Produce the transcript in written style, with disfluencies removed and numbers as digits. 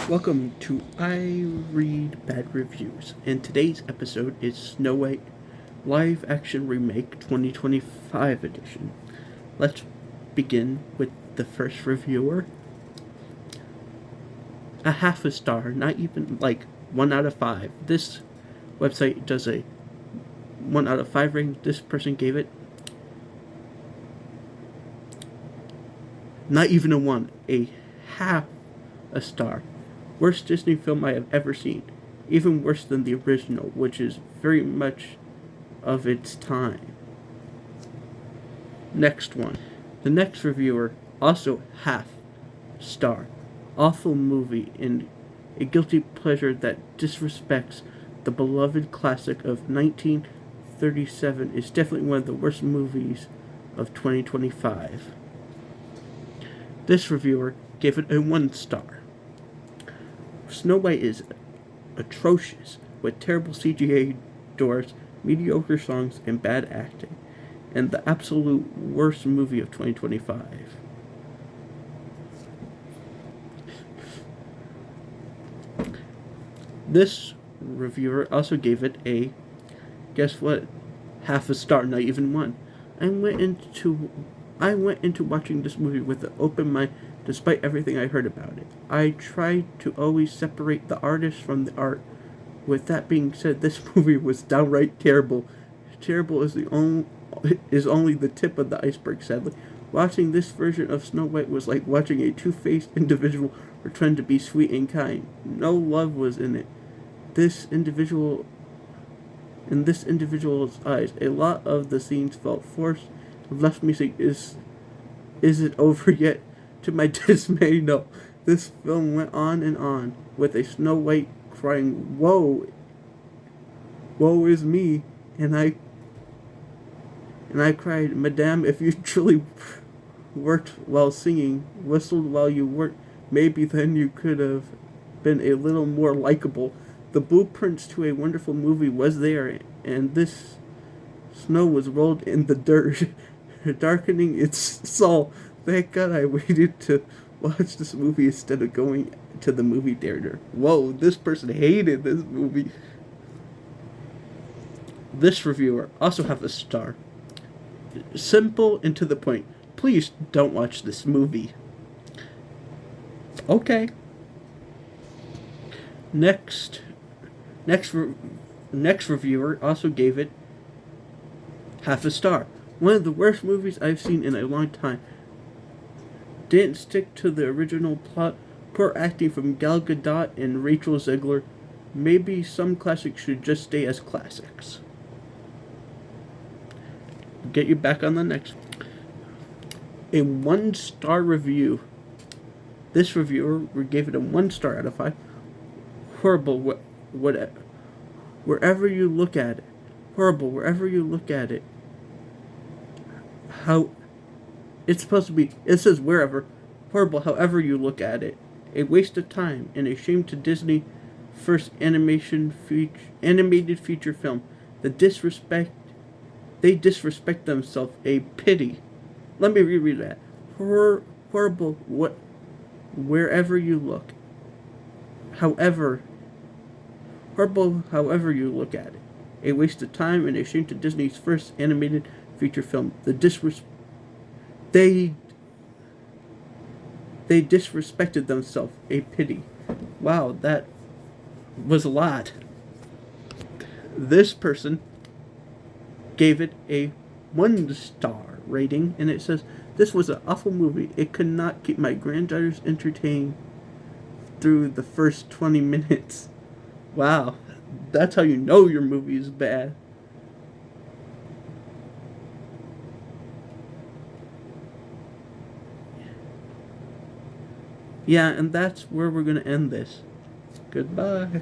Welcome to I Read Bad Reviews, and today's episode is Snow White Live Action Remake 2025 edition. Let's begin with the first reviewer. A half a star, not even like 1 out of 5. This website does a 1 out of 5 rating. This person gave it not even a 1, a half a star. Worst Disney film I have ever seen. Even worse than the original, which is very much of its time. Next one. The next reviewer, also half star. Awful movie and a guilty pleasure that disrespects the beloved classic of 1937 is definitely one of the worst movies of 2025. This reviewer gave it a 1 star. Snow White is atrocious, with terrible CGI doors, mediocre songs, and bad acting, and the absolute worst movie of 2025. This reviewer also gave it a, guess what, half a star, not even 1. I went into watching this movie with an open mind despite everything I heard about it. I tried to always separate the artist from the art. With that being said, this movie was downright terrible. Terrible is only the tip of the iceberg, sadly. Watching this version of Snow White was like watching a two-faced individual pretend to be sweet and kind. No love was in it. In this individual's eyes, a lot of the scenes felt forced and left me saying, is it over yet? To my dismay, no. This film went on, with a Snow White crying, woe is me, and I cried, Madame, if you truly worked while singing, whistled while you worked, maybe then you could have been a little more likable. The blueprints to a wonderful movie was there, and this snow was rolled in the dirt, darkening its soul. Thank God I waited to watch this movie instead of going to the movie theater. Whoa, this person hated this movie. This reviewer also have a star. Simple and to the point. Please don't watch this movie. Okay. Next reviewer also gave it half a star. One of the worst movies I've seen in a long time. Didn't stick to the original plot. Poor acting from Gal Gadot and Rachel Zegler. Maybe some classics should just stay as classics. Get you back on the next. A 1-star review. This reviewer gave it a 1 star out of 5. Horrible. Wherever you look at it. Horrible. Wherever you look at it. How it's supposed to be. It says wherever. Horrible however you look at it. A waste of time and a shame to Disney first animated feature film. They disrespect themselves. A pity. Let me reread that. Horrible wherever you look. Horrible however you look at it. A waste of time and a shame to Disney's first animated feature film. They disrespected themselves. A pity. Wow, that was a lot. This person gave it a 1-star rating, and it says, this was an awful movie. It could not keep my granddaughters entertained through the first 20 minutes. Wow, that's how you know your movie is bad. Yeah, and that's where we're going to end this. Goodbye.